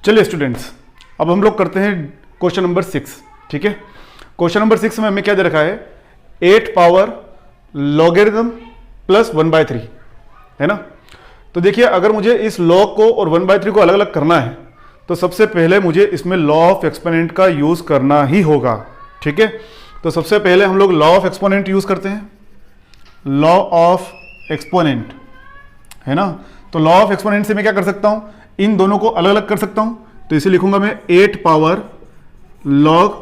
चलिए स्टूडेंट्स, अब हम लोग करते हैं क्वेश्चन नंबर 6। ठीक है, क्वेश्चन नंबर 6 में हमें क्या दे रखा है, 8 पावर लॉगरिथम प्लस 1/3 है ना। तो देखिए, अगर मुझे इस लॉग को और 1/3 को अलग अलग करना है तो सबसे पहले मुझे इसमें लॉ ऑफ एक्सपोनेंट का यूज करना ही होगा। ठीक है, तो सबसे पहले हम लोग लॉ ऑफ एक्सपोनेंट यूज करते हैं, लॉ ऑफ एक्सपोनेंट है ना। तो लॉ ऑफ एक्सपोनेंट से मैं क्या कर सकता हूं, इन दोनों को अलग अलग कर सकता हूं। तो इसे लिखूंगा मैं 8 power log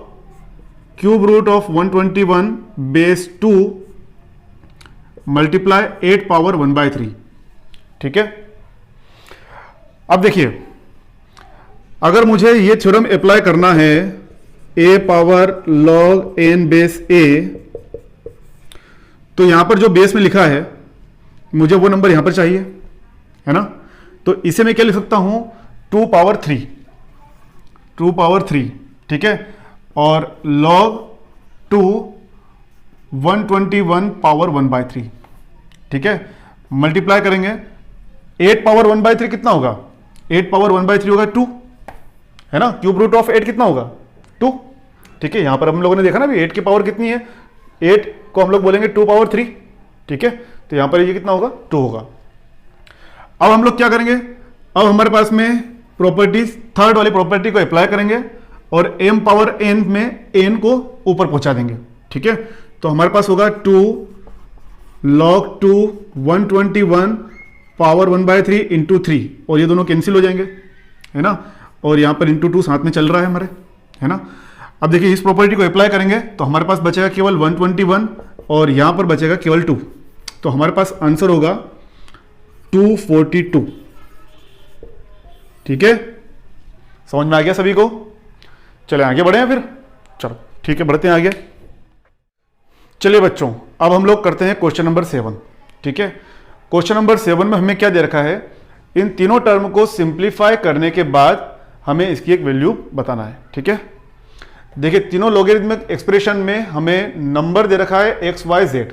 cube root of 121 base 2 multiply 8 power 1/3। ठीक है, अब देखिए, अगर मुझे ये थ्योरम अप्लाई करना है a power log n base a, तो यहां पर जो बेस में लिखा है मुझे वो नंबर यहां पर चाहिए है ना। तो इसे मैं क्या लिख सकता हूं, 2 पावर 3, 2 पावर 3। ठीक है, और log 2 121 पावर 1/3। ठीक है, मल्टीप्लाई करेंगे 8 पावर 1/3 कितना होगा, 8 पावर 1/3 होगा 2 है ना। क्यूब रूट ऑफ 8 कितना होगा 2। ठीक है, यहां पर हम लोगों ने देखा ना भी 8 की पावर कितनी है, 8 को हम लोग बोलेंगे 2 पावर 3। ठीक है, तो यहां पर ये कितना होगा 2 होगा। अब हम लोग क्या करेंगे, अब हमारे पास में प्रॉपर्टीज थर्ड वाली प्रॉपर्टी को अप्लाई करेंगे और m पावर n में n को ऊपर पहुंचा देंगे। ठीक है, तो हमारे पास होगा 2 log 2 121 पावर 1/3 इंटू 3, और ये दोनों कैंसिल हो जाएंगे है ना, और यहां पर इंटू 2 साथ में चल रहा है हमारे है ना। अब देखिए, इस प्रॉपर्टी को अप्लाई करेंगे तो हमारे पास बचेगा केवल 121 और यहां पर बचेगा केवल 2, तो हमारे पास आंसर होगा 242। ठीक है, समझ में आ गया सभी को। चले आगे बढ़े हैं फिर, चलो ठीक है बढ़ते हैं आगे। चलिए बच्चों, अब हम लोग करते हैं क्वेश्चन नंबर 7। ठीक है, क्वेश्चन नंबर 7 में हमें क्या दे रखा है, इन तीनों टर्म को सिंप्लीफाई करने के बाद हमें इसकी एक वैल्यू बताना है। ठीक है, देखिए तीनों लॉगरिथमिक एक्सप्रेशन में हमें नंबर दे रखा है x y z,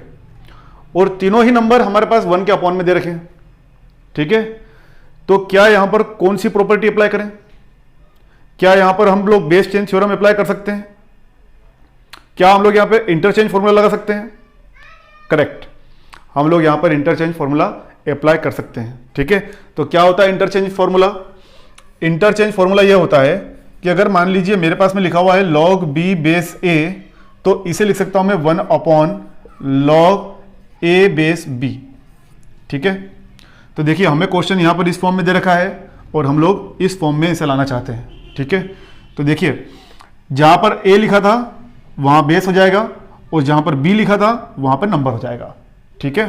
और तीनों ही नंबर हमारे पास 1 के अपॉन में दे रखे हैं। ठीक है, तो क्या यहां पर कौन सी प्रॉपर्टी अप्लाई करें, क्या यहां पर हम लोग बेस चेंज थ्योरम अप्लाई कर सकते हैं, क्या हम लोग यहां पे इंटरचेंज फॉर्मूला लगा सकते हैं। करेक्ट, हम लोग यहां पर इंटरचेंज फॉर्मूला अप्लाई कर सकते हैं। ठीक है, तो क्या होता है इंटरचेंज फॉर्मूला, इंटरचेंज फॉर्मूला यह होता है कि अगर मान लीजिए मेरे पास में लिखा हुआ है log b बेस a, तो इसे लिख सकता हूं मैं 1 upon log a base b। ठीक है, तो देखिए हमें क्वेश्चन यहां पर इस फॉर्म में दे रखा है और हम लोग इस फॉर्म में इसे लाना चाहते हैं। ठीक है, तो देखिए जहां पर a लिखा था वहां बेस हो जाएगा और जहां पर b लिखा था वहां पर नंबर हो जाएगा। ठीक है,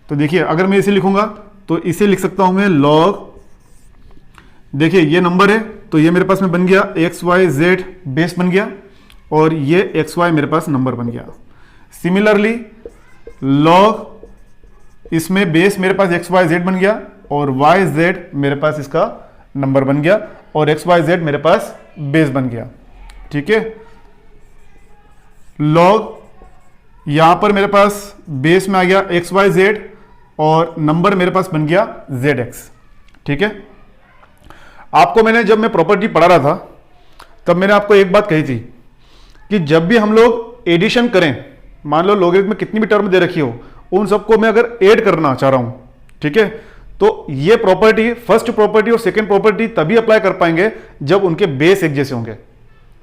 तो देखिए अगर मैं इसे लिखूंगा तो इसे लिख सकता हूं मैं log, देखिए ये नंबर है तो ये मेरे पास में बन गया एक्स वाई जेड बेस बन गया, और ये एक्स वाई मेरे पास नंबर बन गया। सिमिलरली लॉग, इसमें बेस मेरे पास एक्स वाई जेड बन गया और वाई जेड मेरे पास इसका नंबर बन गया, और एक्स वाई जेड मेरे पास बेस बन गया। ठीक है, लॉग यहां पर मेरे पास बेस में आ गया एक्स वाई जेड और नंबर मेरे पास बन गया जेड एक्स। ठीक है, आपको मैंने जब मैं प्रॉपर्टी पढ़ा रहा था तब मैंने आपको एक बात कही थी कि जब भी हम लोग एडिशन करें, मान लो लॉगरिथम में कितनी भी टर्म दे रखी हो, उन सबको मैं अगर ऐड करना चाह रहा हूं, ठीक है, तो ये प्रॉपर्टी, फर्स्ट प्रॉपर्टी और सेकंड प्रॉपर्टी तभी अप्लाई कर पाएंगे जब उनके बेस एक जैसे होंगे।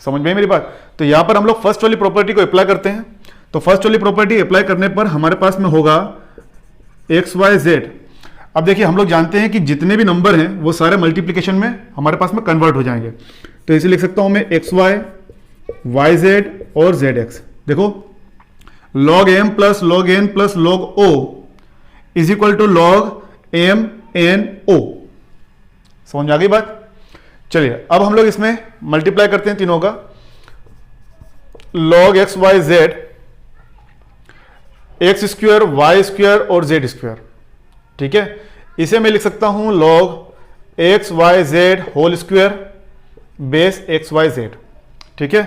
समझ में मेरी बात। तो यहां पर हम लोग फर्स्ट वाली प्रॉपर्टी को अप्लाई करते हैं, तो फर्स्ट वाली प्रॉपर्टी अप्लाई करने पर हमारे पास में होगा एक्स वाई जेड। अब देखिए हम लोग जानते हैं कि जितने भी नंबर हैं वो सारे मल्टीप्लिकेशन में हमारे पास में कन्वर्ट हो जाएंगे, तो इसे लिख सकता हूं मैं एक्स वाई, वाई जेड और जेड एक्स। देखो log m plus log n plus log o is equal to log m n o। समझ में आ गई बात। चलिए अब हम लोग इसमें मल्टीप्लाई करते हैं तीनों का, log x y z, x square y square और जेड स्क्वायर। ठीक है, इसे मैं लिख सकता हूं log x y z whole square base x y z. ठीक है,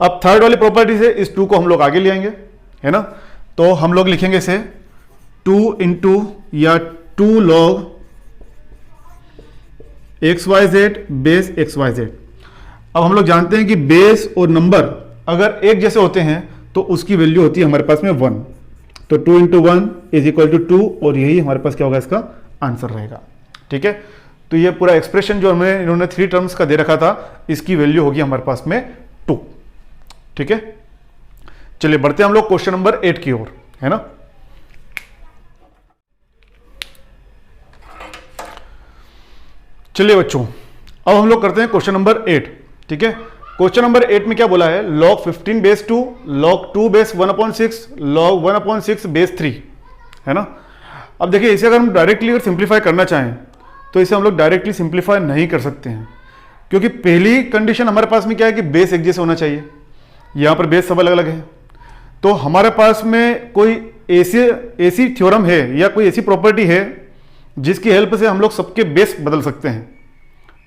अब थर्ड वाली प्रॉपर्टी से इस 2 को हम लोग आगे ले आएंगे है ना, तो हम लोग लिखेंगे इसे 2 इंटू या 2 log x y z base x y z. अब हम लोग जानते हैं कि बेस और नंबर अगर एक जैसे होते हैं तो उसकी वैल्यू होती है हमारे पास में 1, तो 2 इंटू 1 इज इक्वल टू 2, और यही हमारे पास क्या होगा, इसका आंसर रहेगा। ठीक है, तो ये पूरा एक्सप्रेशन जो हमें इन्होंने 3 टर्म्स का दे रखा था, इसकी वैल्यू होगी हमारे पास में 2। ठीक है, चलिए बढ़ते हैं हम लोग क्वेश्चन नंबर 8 की ओर, है ना। चलिए बच्चों, अब हम लोग करते हैं क्वेश्चन नंबर 8। ठीक है, क्वेश्चन नंबर 8 में क्या बोला है, log 15 base 2, log 2 base 1/6, log 1/6 base 3, है ना। अब देखिए इसे अगर हम डायरेक्टली अगर सिंप्लीफाई करना चाहें तो इसे हम लोग डायरेक्टली सिंप्लीफाई नहीं कर सकते हैं, क्योंकि पहली कंडीशन हमारे पास में क्या है कि बेस एक जैसे होना चाहिए, यहाँ पर बेस सब अलग अलग है। तो हमारे पास में कोई ऐसी थ्योरम है या कोई ऐसी प्रॉपर्टी है जिसकी हेल्प से हम लोग सबके बेस बदल सकते हैं।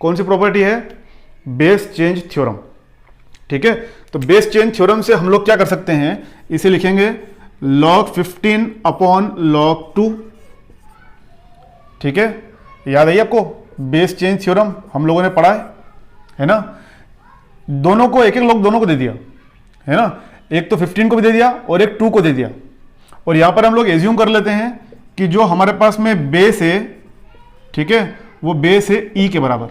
कौन सी प्रॉपर्टी है, बेस चेंज थ्योरम। ठीक है, तो बेस चेंज थ्योरम से हम लोग क्या कर सकते हैं, इसे लिखेंगे log 15 अपॉन log 2। ठीक है, याद है आपको बेस चेंज थ्योरम हम लोगों ने पढ़ा है ना। दोनों को एक एक log दोनों को दे दिया, है ना, एक तो 15 को भी दे दिया और एक 2 को दे दिया, और यहां पर हम लोग एज्यूम कर लेते हैं कि जो हमारे पास में बेस है, ठीक है, वो बेस है ई के बराबर,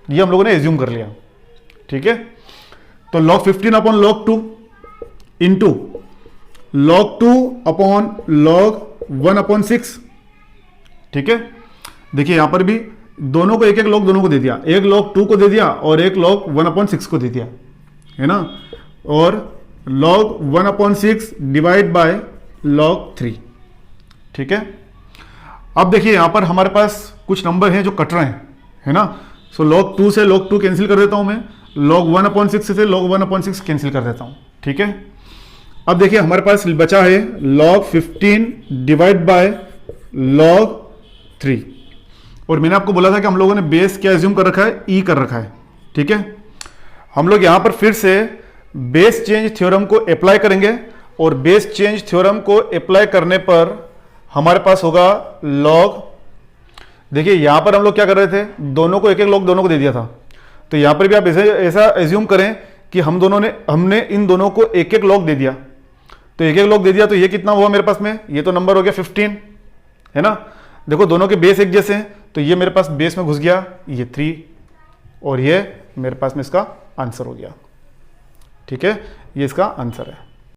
ये हम लोगों ने एज्यूम कर लिया। ठीक है, तो log 15 upon log 2 into log 2 upon log 1/6। ठीक है, देखिए यहां पर भी दोनों को एक एक log दोनों को दे दिया, एक log 2 को दे दिया और एक log 1/6 को दे दिया, है ना, और log 1/6 डिवाइड बाय log 3। ठीक है, अब देखिए यहां पर हमारे पास कुछ नंबर हैं जो कट रहे हैं, है ना। सो log 2 से log 2 कैंसिल कर देता हूं मैं, log 1/6 से log 1/6 कैंसिल कर देता हूं। ठीक है, अब देखिए हमारे पास बचा है log 15 डिवाइड बाय log 3, और मैंने आपको बोला था कि हम लोगों ने बेस क्या एज्यूम कर रखा है, ई कर रखा है। ठीक है, हम लोग यहां पर फिर से बेस चेंज थ्योरम को अप्लाई करेंगे, और बेस चेंज थ्योरम को अप्लाई करने पर हमारे पास होगा log, देखिए यहां पर हम लोग क्या कर रहे थे, दोनों को एक एक log दोनों को दे दिया था, तो यहां पर भी आप ऐसा एज्यूम करें कि हमने इन दोनों को एक एक log दे दिया, तो एक एक log दे दिया, तो ये कितना हुआ मेरे पास में, ये तो नंबर हो गया 15, है ना। देखो दोनों के बेस एक जैसे हैं, तो ये मेरे पास बेस में घुस गया, ये 3, और ये मेरे पास में इसका आंसर हो गया। ठीक है, ये इसका आंसर है।